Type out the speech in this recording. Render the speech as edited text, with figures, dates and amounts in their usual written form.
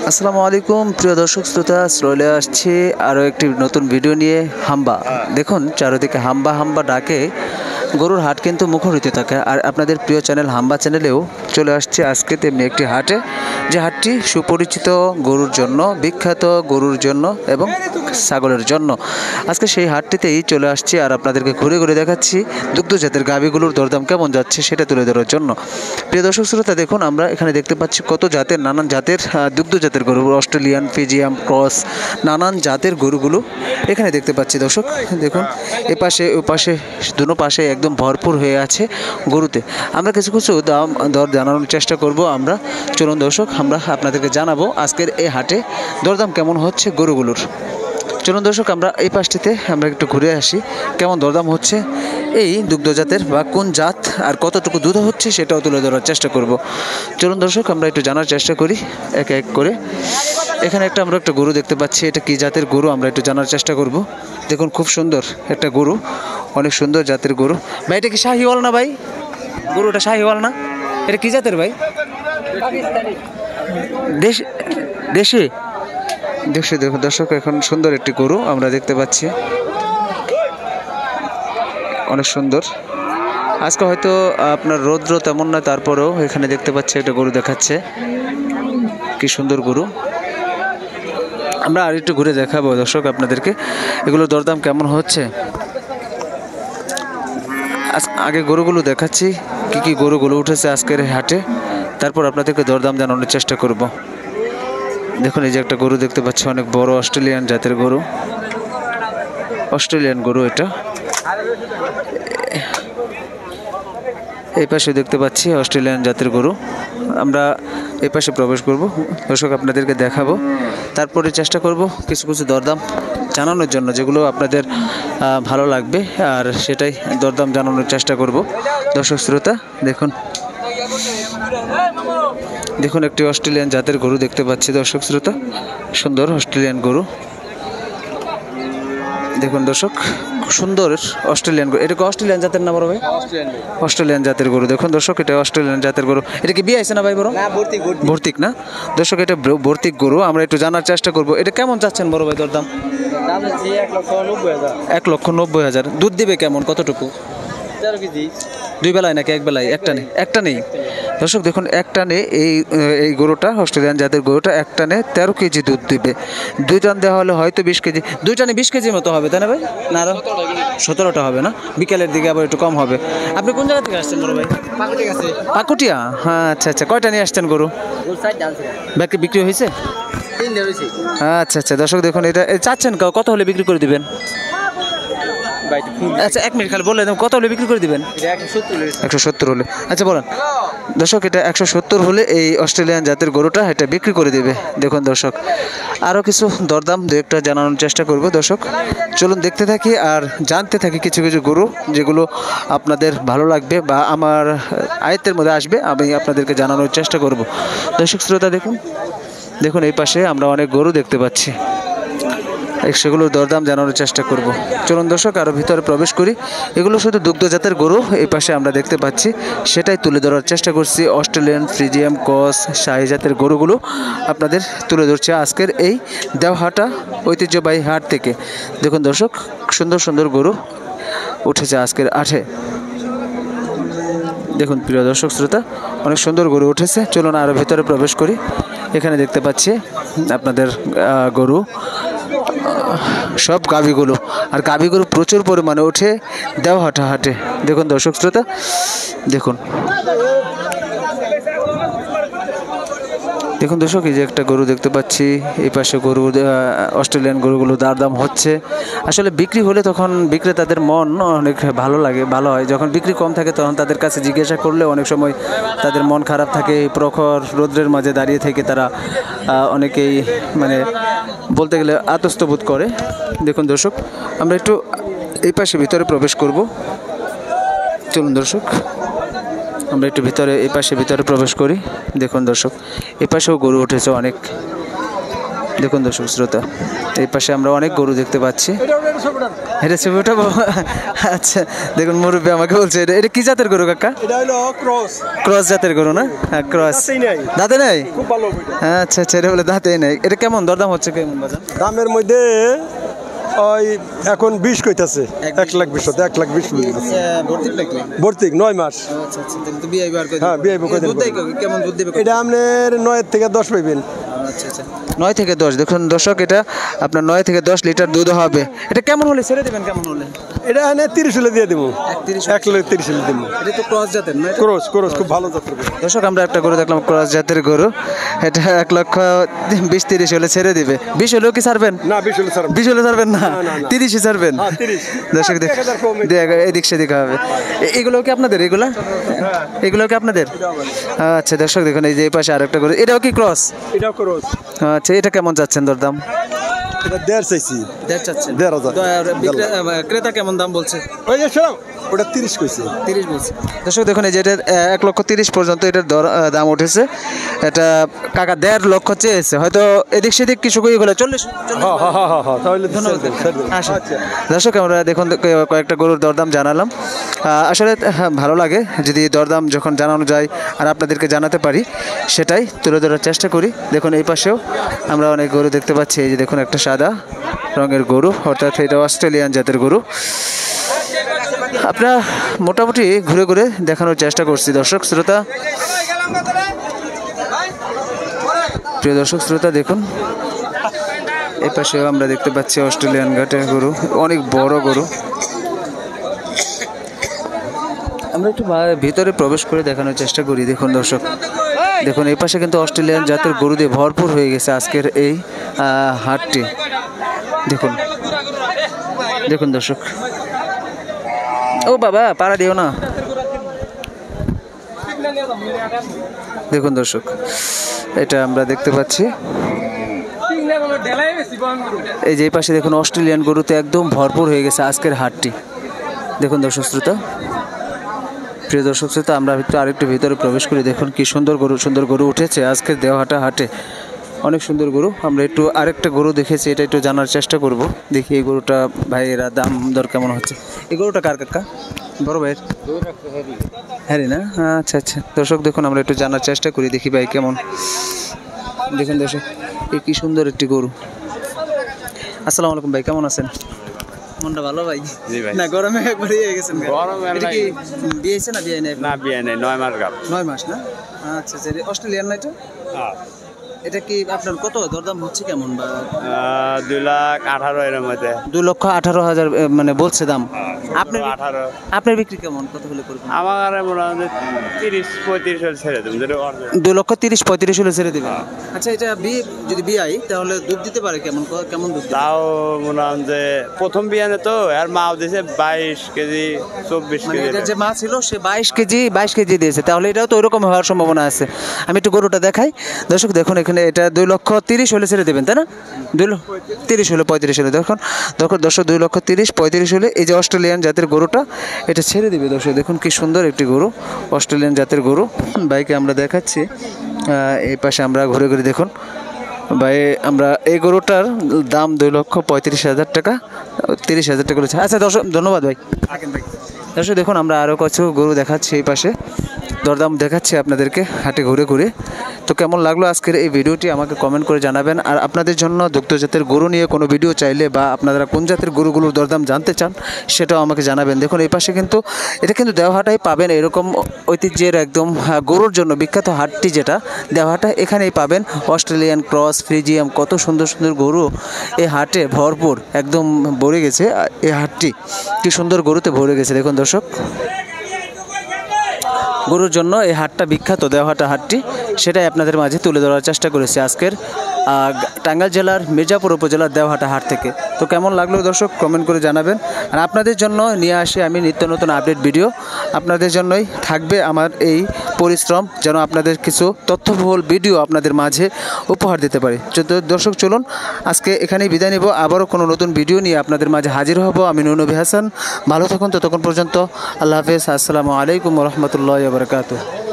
আসসালামু আলাইকুম প্রিয় দর্শক শ্রোতা, চলে আসছি আরও একটি নতুন ভিডিও নিয়ে। হাম্বা দেখুন, চারিদিকে হাম্বা হাম্বা ডাকে গরুর হাট কিন্তু মুখরিত থাকে। আর আপনাদের প্রিয় চ্যানেল হাম্বা চ্যানেলেও চলে আসছে আজকে তেমনি একটি হাটে, যে হাটটি সুপরিচিত গরুর জন্য, বিখ্যাত গরুর জন্য এবং ছাগলের জন্য। আজকে সেই হাটটিতেই চলে আসছি আর আপনাদেরকে ঘুরে ঘুরে দেখাচ্ছি দুগ্ধজাতের গাভীগুলোর দরদাম কেমন যাচ্ছে সেটা তুলে ধরার জন্য। প্রিয় দর্শক শ্রোতা, দেখুন আমরা এখানে দেখতে পাচ্ছি কত জাতের, নানান জাতের দুগ্ধজাতের গরু, অস্ট্রেলিয়ান, ফিজিয়াম, ক্রস, নানান জাতের গরুগুলো এখানে দেখতে পাচ্ছি। দর্শক দেখুন, এপাশে ওপাশে দুনো পাশে একদম ভরপুর হয়ে আছে গরুতে। আমরা কিছু কিছু দাম দর জানানোর চেষ্টা করব। আমরা চলুন দর্শক, আমরা আপনাদেরকে জানাবো আজকের এই হাটে দরদাম কেমন হচ্ছে গরুগুলোর। চলুন দর্শক, আমরা এই পাশটিতে আমরা একটু ঘুরে আসি, কেমন দরদাম হচ্ছে এই দুগ্ধজাতের বা কোন জাত আর কতটুকু দুধ হচ্ছে সেটাও তুলে ধরার চেষ্টা করব। চলুন দর্শক, আমরা একটু জানার চেষ্টা করি এক এক করে। এখানে আমরা একটা গরু দেখতে পাচ্ছি, এটা কি জাতের গরু আমরা একটু জানার চেষ্টা করব। দেখুন, খুব সুন্দর একটা গরু, অনেক সুন্দর জাতের গরু। ভাই এটা কি শাহিওয়াল না ভাই? গরুটা শাহিওয়াল না? এটা কি জাতের ভাই? দেশি দেশি দেখুন দর্শক, এখন সুন্দর একটি গরু আমরা দেখতে পাচ্ছি, অনেক সুন্দর। আজকে হয়তো আপনার রৌদ্র তেমন না, তারপরেও এখানে দেখতে পাচ্ছি একটা গরু দেখাচ্ছে, কি সুন্দর গরু। আমরা আর একটু ঘুরে দেখাবো দর্শক আপনাদেরকে এগুলোর দরদাম কেমন হচ্ছে। আগে গরুগুলো দেখাচ্ছি, কি কি গরুগুলো উঠেছে আজকের হাটে, তারপর আপনাদেরকে দরদাম জানানোর চেষ্টা করব। দেখুন, এই যে একটা গরু দেখতে পাচ্ছি, অনেক বড় অস্ট্রেলিয়ান জাতের গরু, অস্ট্রেলিয়ান গরু এটা। এই পাশে দেখতে পাচ্ছি অস্ট্রেলিয়ান জাতের গরু। আমরা এই পাশে প্রবেশ করব দর্শক, আপনাদেরকে দেখাবো, তারপরে চেষ্টা করব কিছু কিছু দরদাম জানানোর জন্য, যেগুলো আপনাদের ভালো লাগবে আর সেটাই দরদাম জানানোর চেষ্টা করব। দর্শক শ্রোতা দেখুন, দেখুন একটি অস্ট্রেলিয়ান জাতের গরু দেখতে পাচ্ছি দর্শক শ্রোতা, সুন্দর অস্ট্রেলিয়ান গরু। দেখুন দর্শক, সুন্দর অস্ট্রেলিয়ান গরু। এটা কি অস্ট্রেলিয়ান জাতের না বড় ভাই? অস্ট্রেলিয়ান জাতের গরু। দেখুন দর্শক, এটা অস্ট্রেলিয়ান জাতের গরু। এটা কি বিয়ে আছে না ভাই বড়? ভর্তিক না দর্শক, এটা ভর্তিক গরু। আমরা একটু জানার চেষ্টা করব, এটা কেমন চাচ্ছেন বড় ভাই দরদাম? 1,90,000। দুধ দিবে কেমন, কতটুকু? 13 কেজি। দুই বেলায় নাকি এক বেলায়? একটা নেই দর্শক। দেখুন, একটা নে এই গরুটা, অস্ট্রেলিয়ান জাতের গরুটা এক টানে 13 কেজি দুধ দিবে। 2 টান দেওয়া হলে হয়তো 20 কেজি, 2 টানে 20 কেজির মতো হবে, তাই না ভাই? না, আরো 17টা হবে না? বিকেলের দিকে আবার একটু কম হবে। আপনি কোন জায়গা থেকে আসছেন বড় ভাই? পাকুটিয়া। হ্যাঁ, আচ্ছা আচ্ছা। কয়টা নিয়ে আসছেন গরু? বাকি বিক্রি হয়েছে? আচ্ছা আচ্ছা। দর্শক দেখুন, এটা চাচ্ছেন কত হলে বিক্রি করে দিবেন? আচ্ছা, 1 মিনিট খালি বলে দেন, কত হলে বিক্রি করে দিবেন? 170 হলে। আচ্ছা বলেন দর্শক, এটা 170 হলে এই অস্ট্রেলিয়ান জাতের গরুটা এটা বিক্রি করে দিবে। দেখুন দর্শক, আরও কিছু দরদাম দু একটা জানানোর চেষ্টা করব দর্শক। চলুন দেখতে থাকি আর জানতে থাকি কিছু কিছু গরু, যেগুলো আপনাদের ভালো লাগবে বা আমার আয়ত্তের মধ্যে আসবে, আমি আপনাদেরকে জানানোর চেষ্টা করব। দর্শক শ্রোতা দেখুন, দেখুন এই পাশে আমরা অনেক গরু দেখতে পাচ্ছি, সেগুলোর দরদাম জানানোর চেষ্টা করব। চলুন দর্শক, আরও ভিতরে প্রবেশ করি। এগুলো শুধু দুগ্ধজাতের গরু এই পাশে আমরা দেখতে পাচ্ছি, সেটাই তুলে ধরার চেষ্টা করছি। অস্ট্রেলিয়ান, ফ্রিজিয়াম, ক্রস, শাহি জাতের গরুগুলো আপনাদের তুলে ধরছে আজকের এই দেওহাটা ঐতিহ্যবাহী হাট থেকে। দেখুন দর্শক, সুন্দর সুন্দর গরু উঠেছে আজকের হাটে। দেখুন প্রিয় দর্শক শ্রোতা, অনেক সুন্দর গরু উঠেছে। চলুন আরও ভিতরে প্রবেশ করি। এখানে দেখতে পাচ্ছি আপনাদের গরু, সব গাভীগুলো, আর গাভীগুলো প্রচুর পরিমাণে ওঠে দেওহাটা হাটে। দেখুন দর্শক শ্রোতা, দেখুন দেখুন দর্শক, এই যে একটা গরু দেখতে পাচ্ছি, এই পাশে গরু, অস্ট্রেলিয়ান গরুগুলো দাম হচ্ছে। আসলে বিক্রি হলে তখন বিক্রেতাদের মন অনেক ভালো লাগে, ভালো হয়। যখন বিক্রি কম থাকে তখন তাদের কাছে জিজ্ঞাসা করলে অনেক সময় তাদের মন খারাপ থাকে। প্রখর রৌদ্রের মাঝে দাঁড়িয়ে থেকে তারা অনেকেই মানে বলতে গেলে আতস্ত বোধ করে। দেখুন দর্শক, আমরা একটু এই পাশে ভিতরে প্রবেশ করব। চলুন দর্শক, আমরা একটু ভিতরে প্রবেশ করি। দেখুন দর্শক, এই পাশেও গরু উঠেছে অনেক। দেখুন দর্শক শ্রোতা, এই পাশে আমরা অনেক গরু দেখতে পাচ্ছি। এটা ছবি ওটা আচ্ছা, দেখুন মুরব্বী আমাকে বলছে এটা এটা কি জাতের গরু কাকা? এটা হলো ক্রস। ক্রস জাতের গরু না? হ্যাঁ ক্রস। দাঁতে নাই? খুব ভালো। আচ্ছা আচ্ছা, এটা বলে দাঁতে নাই। এটা কেমন দরদাম হচ্ছে কেমন বাজার? দামের মধ্যে ওই এখন 20 কইতাছে, 1,20,000, 1,20,000 ভর্তি 9 মাস। আচ্ছা আচ্ছা, তো বিআই বার করে হ্যাঁ বিআই করে দুধ দেয় কেমন দুধ দেবে? এটা আপনার 9 থেকে 10 পাইবেন। আচ্ছা আচ্ছা, 9 থেকে 10। দেখুন দর্শক, এটা আপনার 9 থেকে 10 লিটার দুধ হবে। এটা কেমন হলে ছেড়ে দেবেন? কেমন হলে? এটা এনে 30 হলে দিয়ে দেবো। 1,30,000 হলে দেবো। এটা তো ক্রস জাতের না? ক্রস ক্রস খুব ভালো জাতের। দর্শক, আমরা একটা গরু দেখলাম ক্রস জাতের গরু, এটা 1,20,000-30 হলে ছেড়ে দিবে। 20 হলেও কি ছাড়বেন? না 20 হলে ছাড়বেন। 20 হলে ছাড়বেন না, 30ই ছাড়বেন। দর্শক দেখ, এদিক সেদিক হবে। এগুলো কি আপনাদের? এগুলো কি আপনাদের? আচ্ছা দর্শক দেখুন, এই যে এই পাশে আরেকটা গরু, এটাও কি ক্রস? এটাও ক্রস। আচ্ছা, এটা কেমন যাচ্ছেন দরদাম? এটা 1.5 চাইছি। 1.5 চাচ্ছেন? 1,500। ক্রেতা কেমন দাম বলছে? ওই যে শোনো, ওটা 30 কইছে। 30 বলছে। দর্শক দেখুন, এই যে এটা 1,30,000 পর্যন্ত এটার দাম উঠেছে। এটা কাকা 1.5 লক্ষ চেয়েছে, হয়তো এদিক সেদিক কিছু কই গেলে 40। হ্যাঁ তাহলে ধন্যবাদ। দর্শক, আমরা দেখুন কয়েকটা গরুর দরদাম জানালাম। আসলে ভালো লাগে যদি দরদাম যখন জানানো যায় আর আপনাদেরকে জানাতে পারি, সেটাই তুলে ধরার চেষ্টা করি। দেখুন এই পাশেও আমরা অনেক গরু দেখতে পাচ্ছি। এই যে দেখুন একটা সাদা রঙের গরু, অর্থাৎ এটা অস্ট্রেলিয়ান জাতের গরু। আমরা মোটামুটি ঘুরে ঘুরে দেখানোর চেষ্টা করছি দর্শক শ্রোতা। প্রিয় দর্শক শ্রোতা, দেখুন এই পাশেও আমরা দেখতে পাচ্ছি অস্ট্রেলিয়ান ঘাটের গরু, অনেক বড় গরু। আমরা একটু ভিতরে প্রবেশ করে দেখানোর চেষ্টা করি। দেখুন দর্শক, দেখুন এই পাশে কিন্তু অস্ট্রেলিয়ান জাতের গরু দিয়ে ভরপুর হয়ে গেছে আজকের এই হাটটি। দেখুন দেখুন দর্শক, ও বাবা পাড়া দিও না। দেখুন দর্শক, এটা আমরা দেখতে পাচ্ছি এই যে এই পাশে দেখুন অস্ট্রেলিয়ান গরুতে একদম ভরপুর হয়ে গেছে আজকের হাটটি। দেখুন দর্শক শ্রোতা, প্রিয় দর্শক শ্রোতা, আমরা আরেকটু ভিতরে প্রবেশ করি। দেখুন কি সুন্দর গরু উঠেছে আজকের দেওহাটা হাটে, অনেক সুন্দর গরু। আমরা একটু আরেকটা গরু দেখেছি, এটা একটু জানার চেষ্টা করব। দেখি এই গরুটা ভাইয়েরা দাম দর কেমন হচ্ছে। এই গরুটা কার কাকা? বড় ভাইয়ের? হ্যাঁ না? আচ্ছা আচ্ছা দর্শক, দেখুন আমরা একটু জানার চেষ্টা করি, দেখি ভাই কেমন। দেখুন দর্শক, এই কি সুন্দর একটি গরু। আসসালামু আলাইকুম ভাই, কেমন আছেন? মনটা ভালো ভাই? জি ভাই। না গরমে একবার ইয়ে গেছেন। গরমে এটা কি বিয়ে হয়েছে না বিয়ে নাই? না বিয়ে নেই, 9 মাস গাব। 9 মাস না? আচ্ছা আচ্ছা, অস্ট্রেলিয়ান না এটা? হ্যাঁ। এটা কি আপনার কত দরদাম হচ্ছে কেমন? বা 2,18,000 এর মধ্যে। 2,18,000 মানে বলছে দাম। আপনার 18। আপনার বিক্রি কেমন, কত হলে করবেন? আমার মোটামুটি 30-35 হলে ছেড়ে দেবো। 2,30,000-35 হলে ছেড়ে দেবেন। আচ্ছা, এটা যদি বিয়াই তাহলে দুধ দিতে পারে কেমন দুধ দিতে? তাও মোটামুটি প্রথম বিয়ানে তো আর মাও দিয়েছে 22 কেজি 24 মানে কেজি। এটা যে মা ছিল সে 22 কেজি দিয়েছে, তাহলে এটাও তো ওইরকম হওয়ার সম্ভাবনা আছে। আমি একটু গরুটা দেখাই দর্শক। দেখুন এখানে এটা 2,30,000 হলে ছেড়ে দেবেন, তাই না? 2,30,000 হলে 35 হলে দর্শক 2,30,000-35 হলে এই যে অস্ট্রেলিয়ান জাতের গরুটা এটা ছেড়ে দিবে দর্শক। দেখুন কি সুন্দর একটি গরু, অস্ট্রেলিয়ান জাতের গরু। বাইকে আমরা দেখাচ্ছি, এই পাশে আমরা ঘুরে ঘুরে দেখুন ভাই, আমরা এই গরুটার দাম 2,35,000 টাকা, 30,000 টাকা বলেছে। আচ্ছা দর্শক, ধন্যবাদ ভাই। দর্শক দেখুন, আমরা আরও কিছু গরু দেখাচ্ছি, এই পাশে দরদাম দেখাচ্ছি আপনাদেরকে হাটে ঘুরে ঘুরে। তো কেমন লাগলো আজকের এই ভিডিওটি আমাকে কমেন্ট করে জানাবেন। আর আপনাদের জন্য দুগ্ধ জাতের গরু নিয়ে কোনো ভিডিও চাইলে বা আপনারা কোন জাতের গরুগুলোর দরদাম জানতে চান সেটাও আমাকে জানাবেন। দেখুন এই পাশে কিন্তু এটা কিন্তু দেওহাটাই পাবেন, এরকম ঐতিহ্যের একদম গরুর জন্য বিখ্যাত হাটটি যেটা দেওহাটা, এখানেই পাবেন অস্ট্রেলিয়ান ক্রস, ফ্রিজিয়াম, কত সুন্দর সুন্দর গরু এই হাটে ভরপুর একদম ভরে গেছে। এই হাটটি কি সুন্দর গরুতে ভরে গেছে। দেখুন দর্শক, গরুর জন্য এই হাটটা বিখ্যাত, দেওহাটা হাটটি, সেটাই আপনাদের মাঝে তুলে ধরার চেষ্টা করেছি আজকের টাঙ্গাইল জেলার মির্জাপুর উপজেলার দেওহাটা হাট থেকে। তো কেমন লাগলো দর্শক কমেন্ট করে জানাবেন। আর আপনাদের জন্য নিয়ে আসি আমি নিত্য নতুন আপডেট ভিডিও, আপনাদের জন্যই থাকবে আমার এই পরিশ্রম, যেন আপনাদের কিছু তথ্যবহুল ভিডিও আপনাদের মাঝে উপহার দিতে পারি। দর্শক চলুন আজকে এখানেই বিদায় নেব, আবারও কোনো নতুন ভিডিও নিয়ে আপনাদের মাঝে হাজির হব। আমি নবী হাসান, ভালো থাকুন ততক্ষণ পর্যন্ত। আল্লাহ হাফেজ, আসসালামু আলাইকুম রহমতুল্লাহ বারকাতুহু।